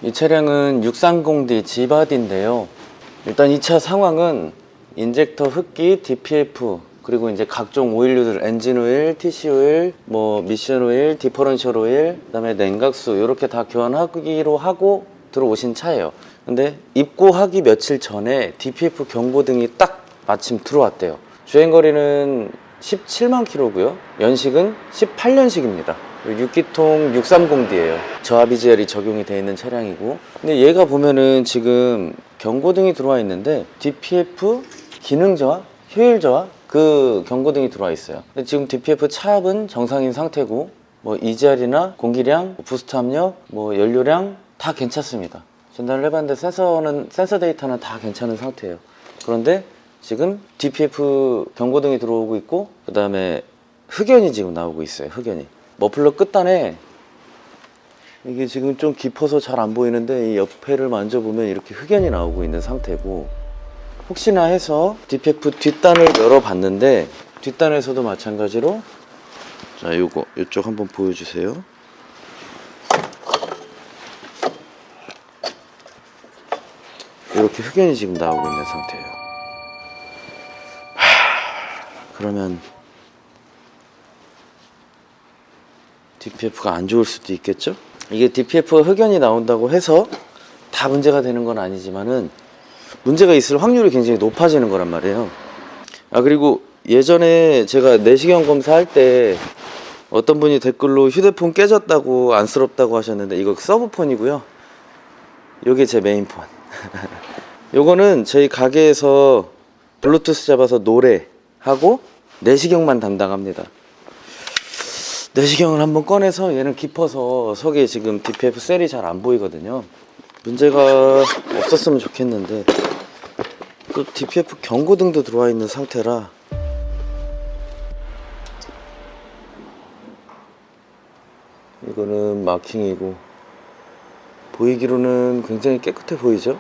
이 차량은 630D 지바디인데요. 일단 이 차 상황은 인젝터 흡기, DPF, 그리고 이제 각종 오일류들, 엔진 오일, TC 오일, 뭐 미션 오일, 디퍼런셜 오일, 그다음에 냉각수 이렇게 다 교환하기로 하고 들어오신 차예요. 근데 입고하기 며칠 전에 DPF 경고등이 딱 마침 들어왔대요. 주행거리는 17만 킬로고요. 연식은 18년식입니다. 6기통 630D예요. 저압 EGR이 적용이 되어 있는 차량이고, 근데 얘가 보면은 지금 경고등이 들어와 있는데 DPF 기능 저하, 효율 저하 그 경고등이 들어와 있어요. 근데 지금 DPF 차압은 정상인 상태고, 뭐 EGR이나 공기량, 부스트 압력, 뭐 연료량 다 괜찮습니다. 전달을 해봤는데 센서 데이터는 다 괜찮은 상태예요. 그런데 지금 DPF 경고등이 들어오고 있고, 그 다음에 흑연이 지금 나오고 있어요. 흑연이 머플러 끝단에 이게 지금 좀 깊어서 잘 안 보이는데, 이 옆에를 만져보면 이렇게 흑연이 나오고 있는 상태고, 혹시나 해서 DPF 뒷단을 열어봤는데 뒷단에서도 마찬가지로, 자, 이쪽 한번 보여주세요. 이렇게 흑연이 지금 나오고 있는 상태예요. 그러면 DPF가 안 좋을 수도 있겠죠? 이게 DPF 흑연이 나온다고 해서 다 문제가 되는 건 아니지만은 문제가 있을 확률이 굉장히 높아지는 거란 말이에요. 그리고 예전에 제가 내시경 검사할 때 어떤 분이 댓글로 휴대폰 깨졌다고 안쓰럽다고 하셨는데, 이거 서브폰이고요. 요게 제 메인폰. 요거는 저희 가게에서 블루투스 잡아서 노래하고 내시경만 담당합니다. 내시경을 한번 꺼내서, 얘는 깊어서 속에 지금 DPF 셀이 잘 안 보이거든요. 문제가 없었으면 좋겠는데, 또 DPF 경고등도 들어와 있는 상태라 이거는 마킹이고, 보이기로는 굉장히 깨끗해 보이죠?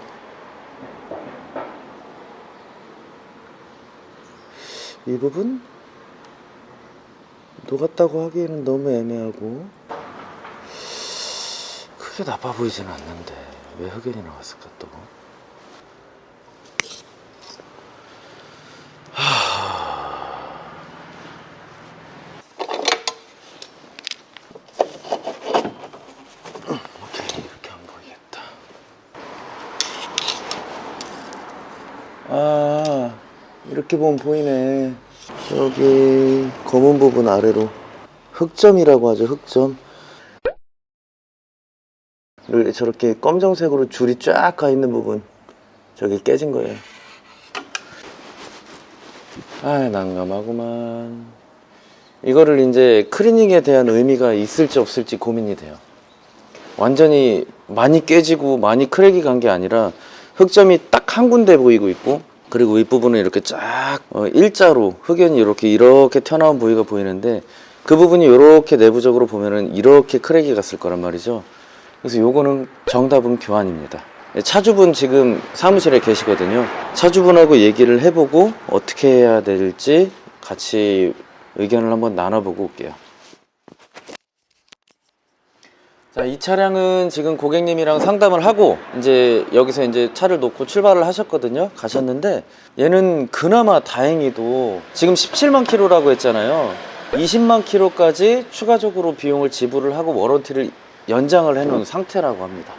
이 부분 녹았다고 하기에는 너무 애매하고 크게 나빠 보이진 않는데 왜 흑연이 나왔을까 또? 오케이, 이렇게 안 보이겠다. 이렇게 보면 보이네. 여기 검은 부분 아래로 흑점이라고 하죠. 흑점. 저렇게 검정색으로 줄이 쫙 가 있는 부분, 저기 깨진 거예요. 난감하구만. 이거를 이제 클리닝에 대한 의미가 있을지 없을지 고민이 돼요. 완전히 많이 깨지고 많이 크랙이 간 게 아니라 흑점이 딱 한 군데 보이고 있고, 그리고 윗부분은 이렇게 쫙 일자로 흑연이 이렇게 튀어나온 부위가 보이는데, 그 부분이 이렇게 내부적으로 보면은 이렇게 크랙이 갔을 거란 말이죠. 그래서 요거는 정답은 교환입니다. 차주분 지금 사무실에 계시거든요. 차주분하고 얘기를 해보고 어떻게 해야 될지 같이 의견을 한번 나눠보고 올게요. 자, 이 차량은 지금 고객님이랑 상담을 하고 이제 여기서 이제 차를 놓고 출발을 하셨거든요. 가셨는데 얘는 그나마 다행히도 지금 17만 킬로라고 했잖아요. 20만 킬로까지 추가적으로 비용을 지불을 하고 워런티를 연장을 해놓은 상태라고 합니다.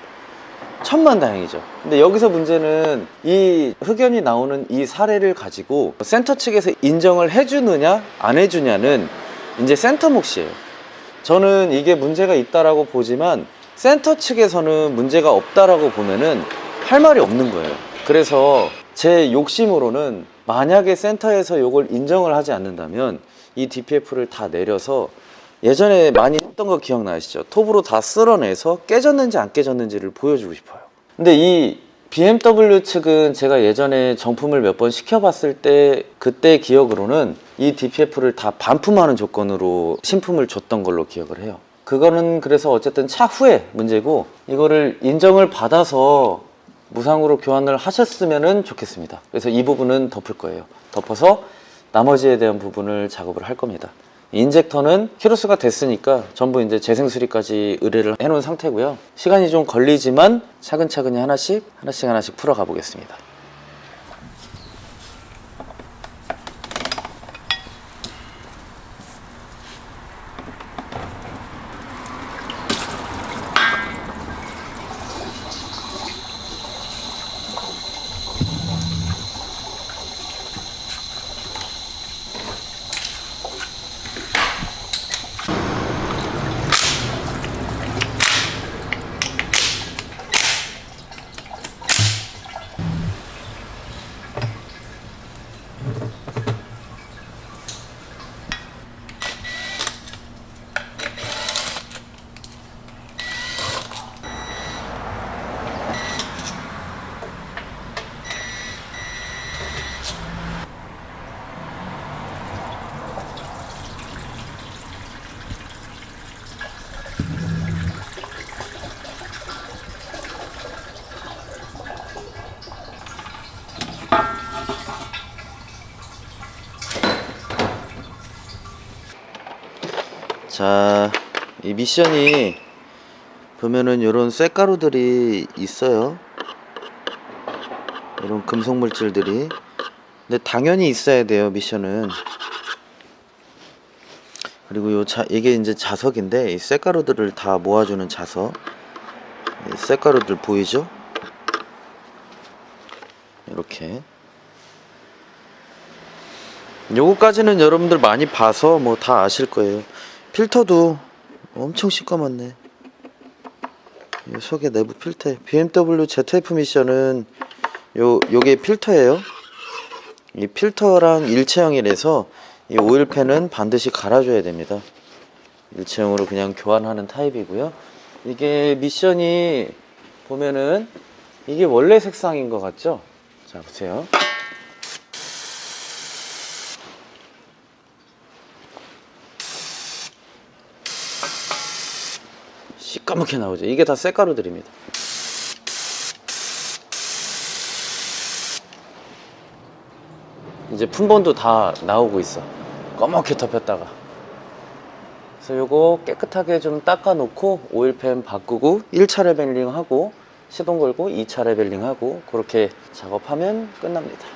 천만다행이죠. 근데 여기서 문제는 이 흑연이 나오는 이 사례를 가지고 센터 측에서 인정을 해주느냐 안 해주냐는 이제 센터 몫이에요. 저는 이게 문제가 있다라고 보지만 센터 측에서는 문제가 없다라고 보면은 할 말이 없는 거예요. 그래서 제 욕심으로는 만약에 센터에서 이걸 인정을 하지 않는다면 이 DPF를 다 내려서, 예전에 많이 했던 거 기억나시죠? 톱으로 다 쓸어내서 깨졌는지 안 깨졌는지를 보여주고 싶어요. 근데 이 BMW 측은 제가 예전에 정품을 몇 번 시켜봤을 때 그때 기억으로는 이 DPF를 다 반품하는 조건으로 신품을 줬던 걸로 기억을 해요. 그거는 그래서 어쨌든 차후에 문제고, 이거를 인정을 받아서 무상으로 교환을 하셨으면 좋겠습니다. 그래서 이 부분은 덮을 거예요. 덮어서 나머지에 대한 부분을 작업을 할 겁니다. 인젝터는 키로수가 됐으니까 전부 이제 재생 수리까지 의뢰를 해놓은 상태고요. 시간이 좀 걸리지만 차근차근히 하나씩 풀어가 보겠습니다. 자, 이 미션이 보면은 이런 쇳가루들이 있어요. 이런 금속 물질들이. 근데 당연히 있어야 돼요, 미션은. 그리고 이게 이제 자석인데 이 쇳가루들을 다 모아주는 자석. 이 쇳가루들 보이죠? 이렇게. 요거까지는 여러분들 많이 봐서 뭐 다 아실 거예요. 필터도 엄청 시꺼멓네. 이 속에 내부 필터. BMW ZF 미션은 요게 필터예요. 이 필터랑 일체형이라서 이 오일팬은 반드시 갈아줘야 됩니다. 일체형으로 그냥 교환하는 타입이고요. 이게 미션이 보면은 이게 원래 색상인 것 같죠? 자, 보세요. 시꺼멓게 나오죠. 이게 다 쇳가루들입니다. 이제 품번도 다 나오고 있어. 검게 덮였다가. 그래서 요거 깨끗하게 좀 닦아 놓고 오일팬 바꾸고 1차 레벨링 하고 시동 걸고 2차 레벨링 하고 그렇게 작업하면 끝납니다.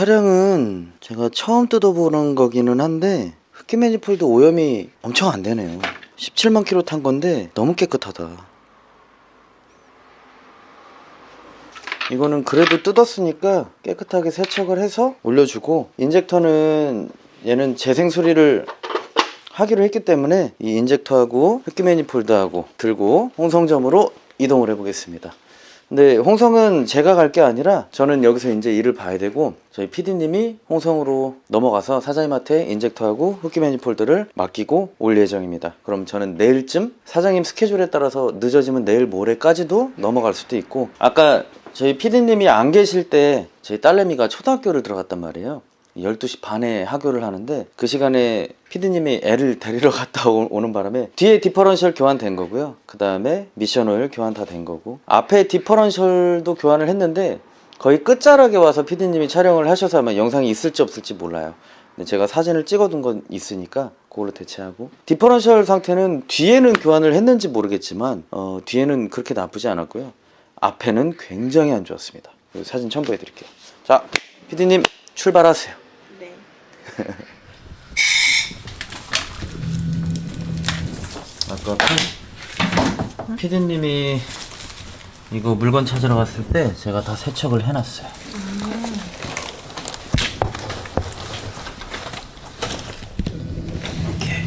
차량은 제가 처음 뜯어보는 거기는 한데 흡기 매니폴드 오염이 엄청 안 되네요. 17만 킬로 탄 건데 너무 깨끗하다. 이거는 그래도 뜯었으니까 깨끗하게 세척을 해서 올려주고, 인젝터는 얘는 재생 수리를 하기로 했기 때문에 이 인젝터하고 흡기 매니폴드하고 들고 홍성점으로 이동을 해 보겠습니다. 근데 홍성은 제가 갈 게 아니라 저는 여기서 이제 일을 봐야 되고, 저희 PD님이 홍성으로 넘어가서 사장님한테 인젝터하고 흡기 매니폴드를 맡기고 올 예정입니다. 그럼 저는 내일쯤, 사장님 스케줄에 따라서 늦어지면 내일 모레까지도 넘어갈 수도 있고, 아까 저희 PD님이 안 계실 때 저희 딸내미가 초등학교를 들어갔단 말이에요. 12시 반에 하교를 하는데 그 시간에 피디님이 애를 데리러 갔다 오는 바람에 뒤에 디퍼런셜 교환된 거고요. 그 다음에 미션 오일 교환 다 된 거고, 앞에 디퍼런셜도 교환을 했는데 거의 끝자락에 와서 피디님이 촬영을 하셔서 아마 영상이 있을지 없을지 몰라요. 근데 제가 사진을 찍어둔 건 있으니까 그걸로 대체하고, 디퍼런셜 상태는 뒤에는 교환을 했는지 모르겠지만 뒤에는 그렇게 나쁘지 않았고요. 앞에는 굉장히 안 좋았습니다. 사진 첨부해 드릴게요. 자, 피디님 출발하세요. 네. 아까 피디님이 이거 물건 찾으러 갔을 때 제가 다 세척을 해놨어요. 이렇게.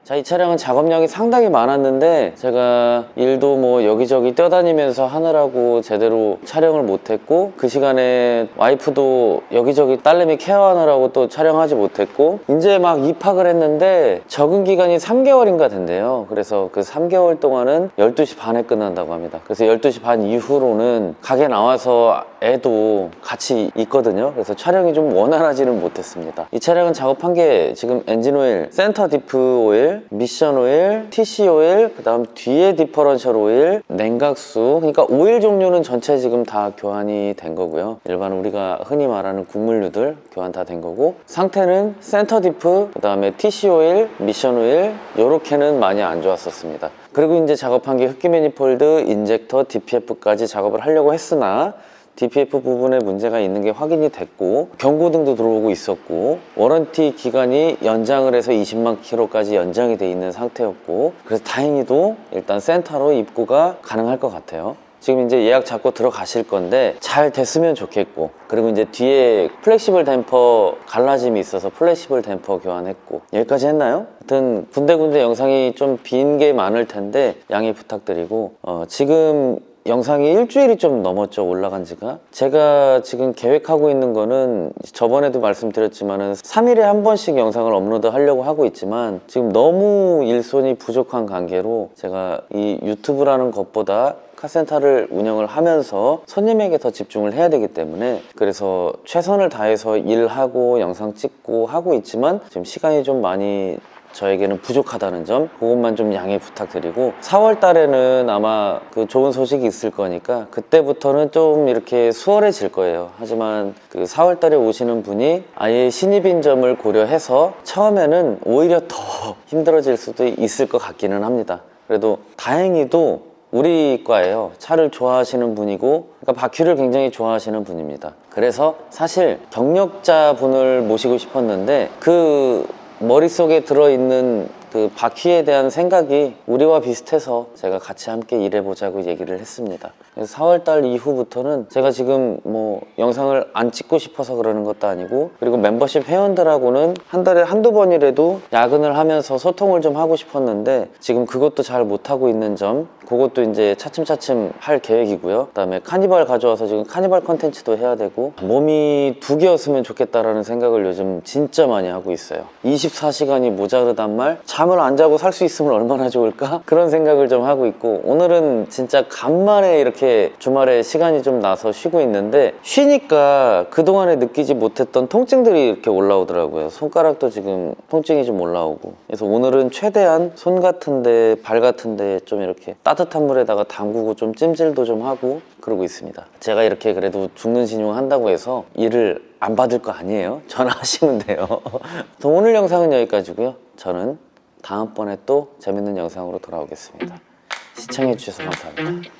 자, 이 차량은 작업량이 상당히 많았는데 제가 일도 뭐 여기저기 뛰어다니면서 하느라고 제대로 촬영을 못했고, 그 시간에 와이프도 여기저기 딸내미 케어하느라고 또 촬영하지 못했고, 이제 막 입학을 했는데 적응 기간이 3개월인가 된대요. 그래서 그 3개월 동안은 12시 반에 끝난다고 합니다. 그래서 12시 반 이후로는 가게 나와서 애도 같이 있거든요. 그래서 촬영이 좀 원활하지는 못했습니다. 이 차량은 작업한 게 지금 엔진 오일, 센터 디프 오일, 미션 오일, TC 오일, 그 다음 뒤에 디퍼런셜 오일, 냉각수, 그러니까 오일 종류는 전체 지금 다 교환이 된 거고요. 일반 우리가 흔히 말하는 국물류들 교환 다 된 거고, 상태는 센터 디프, 그 다음에 TC 오일, 미션 오일 요렇게는 많이 안 좋았었습니다. 그리고 이제 작업한 게 흡기 매니폴드, 인젝터, DPF까지 작업을 하려고 했으나 DPF 부분에 문제가 있는 게 확인이 됐고, 경고등도 들어오고 있었고, 워런티 기간이 연장을 해서 20만 킬로까지 연장이 돼 있는 상태였고, 그래서 다행히도 일단 센터로 입고가 가능할 것 같아요. 지금 이제 예약 잡고 들어가실 건데 잘 됐으면 좋겠고, 그리고 이제 뒤에 플렉시블 댐퍼 갈라짐이 있어서 플렉시블 댐퍼 교환했고, 여기까지 했나요? 하여튼 군데군데 영상이 좀 빈 게 많을 텐데 양해 부탁드리고, 지금 영상이 일주일이 좀 넘었죠, 올라간 지가. 제가 지금 계획하고 있는 거는 저번에도 말씀드렸지만은 3일에 한 번씩 영상을 업로드 하려고 하고 있지만, 지금 너무 일손이 부족한 관계로 제가 이 유튜브라는 것보다 카센터를 운영을 하면서 손님에게 더 집중을 해야 되기 때문에, 그래서 최선을 다해서 일하고 영상 찍고 하고 있지만 지금 시간이 좀 많이 저에게는 부족하다는 점, 그것만 좀 양해 부탁드리고, 4월 달에는 아마 그 좋은 소식이 있을 거니까 그때부터는 좀 이렇게 수월해질 거예요. 하지만 그 4월 달에 오시는 분이 아예 신입인 점을 고려해서 처음에는 오히려 더 힘들어질 수도 있을 것 같기는 합니다. 그래도 다행히도 우리 과예요. 차를 좋아하시는 분이고, 그러니까 바퀴를 굉장히 좋아하시는 분입니다. 그래서 사실 경력자 분을 모시고 싶었는데 그 머릿속에 들어있는 그 바퀴에 대한 생각이 우리와 비슷해서 제가 같이 함께 일해보자고 얘기를 했습니다. 그래서 4월달 이후부터는 제가 지금 뭐 영상을 안 찍고 싶어서 그러는 것도 아니고, 그리고 멤버십 회원들하고는 한 달에 한두 번이라도 야근을 하면서 소통을 좀 하고 싶었는데 지금 그것도 잘 못하고 있는 점, 그것도 이제 차츰차츰 할 계획이고요. 그 다음에 카니발 가져와서 지금 카니발 컨텐츠도 해야 되고, 몸이 두 개였으면 좋겠다라는 생각을 요즘 진짜 많이 하고 있어요. 24시간이 모자르단 말, 잠을 안 자고 살 수 있으면 얼마나 좋을까? 그런 생각을 좀 하고 있고, 오늘은 진짜 간만에 이렇게 주말에 시간이 좀 나서 쉬고 있는데, 쉬니까 그동안에 느끼지 못했던 통증들이 이렇게 올라오더라고요. 손가락도 지금 통증이 좀 올라오고, 그래서 오늘은 최대한 손 같은데 발 같은데 좀 이렇게 따뜻한 물에다가 담그고 좀 찜질도 좀 하고 그러고 있습니다. 제가 이렇게 그래도 죽는 신용 한다고 해서 일을 안 받을 거 아니에요. 전화하시면 돼요. 오늘 영상은 여기까지고요. 저는 다음번에 또 재밌는 영상으로 돌아오겠습니다. 시청해주셔서 감사합니다.